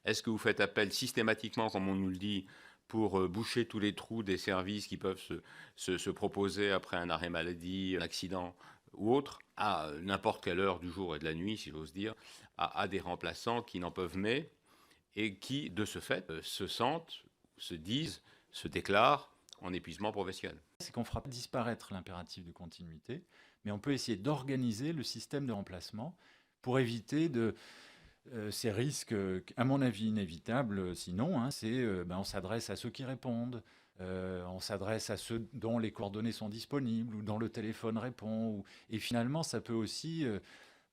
Est-ce que vous faites appel systématiquement, comme on nous le dit, pour boucher tous les trous des services qui peuvent se proposer après un arrêt maladie, un accident ou autre, à n'importe quelle heure du jour et de la nuit, si j'ose dire, à des remplaçants qui n'en peuvent mais et qui, de ce fait, se sentent, se disent, se déclarent en épuisement professionnel? C'est qu'on fera pas disparaître l'impératif de continuité, mais on peut essayer d'organiser le système de remplacement pour éviter ces risques, à mon avis inévitables sinon, hein, on s'adresse à ceux qui répondent, on s'adresse à ceux dont les coordonnées sont disponibles ou dont le téléphone répond. Et finalement, ça peut aussi,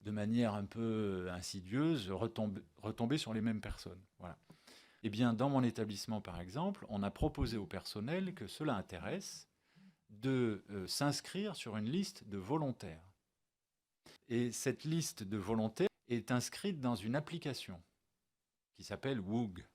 de manière un peu insidieuse, retomber sur les mêmes personnes. Voilà. Eh bien, dans mon établissement, par exemple, on a proposé au personnel que cela intéresse de s'inscrire sur une liste de volontaires. Et cette liste de volontaires est inscrite dans une application qui s'appelle Woog.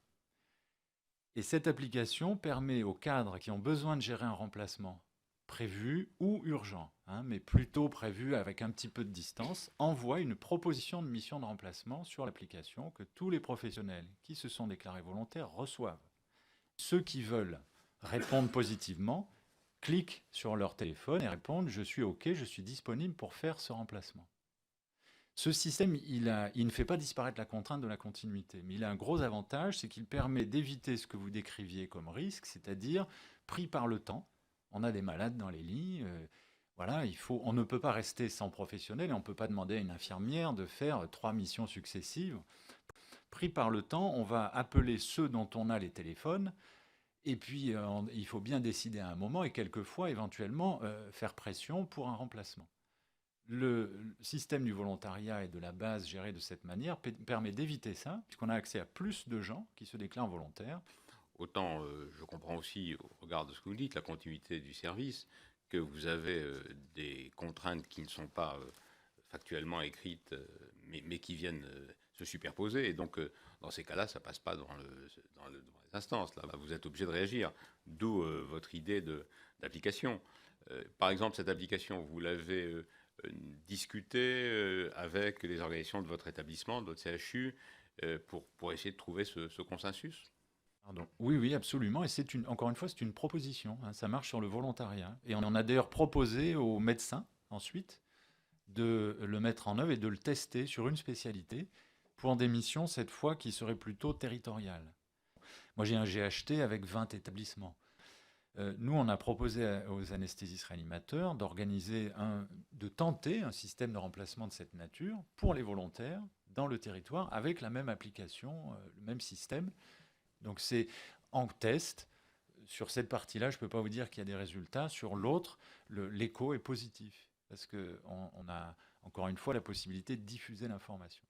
Et cette application permet aux cadres qui ont besoin de gérer un remplacement prévu ou urgent, hein, mais plutôt prévu avec un petit peu de distance, envoie une proposition de mission de remplacement sur l'application que tous les professionnels qui se sont déclarés volontaires reçoivent. Ceux qui veulent répondre positivement cliquent sur leur téléphone et répondent « Je suis OK, je suis disponible pour faire ce remplacement ». Ce système, il ne fait pas disparaître la contrainte de la continuité, mais il a un gros avantage, c'est qu'il permet d'éviter ce que vous décriviez comme risque, c'est-à-dire pris par le temps. On a des malades dans les lits, voilà, on ne peut pas rester sans professionnel et on ne peut pas demander à une infirmière de faire 3 missions successives. Pris par le temps, on va appeler ceux dont on a les téléphones et puis il faut bien décider à un moment et quelquefois éventuellement faire pression pour un remplacement. Le système du volontariat et de la base gérée de cette manière permet d'éviter ça, puisqu'on a accès à plus de gens qui se déclarent volontaires. Autant je comprends aussi, au regard de ce que vous dites, la continuité du service, que vous avez des contraintes qui ne sont pas factuellement écrites, mais qui viennent se superposer. Et donc, dans ces cas-là, ça ne passe pas dans les instances. Là, vous êtes obligé de réagir. D'où votre idée d'application. Par exemple, cette application, vous l'avez discutée avec les organisations de votre établissement, de votre CHU, pour essayer de trouver ce consensus? Pardon. Oui, oui, absolument. Et encore une fois, c'est une proposition, hein. Ça marche sur le volontariat. Et on en a d'ailleurs proposé aux médecins ensuite de le mettre en œuvre et de le tester sur une spécialité pour des missions, cette fois, qui seraient plutôt territoriales. Moi, j'ai un GHT avec 20 établissements. Nous, on a proposé aux anesthésistes réanimateurs de tenter un système de remplacement de cette nature pour les volontaires dans le territoire avec la même application, le même système. Donc c'est en test. Sur cette partie-là, je ne peux pas vous dire qu'il y a des résultats. Sur l'autre, l'écho est positif parce qu'on a encore une fois la possibilité de diffuser l'information.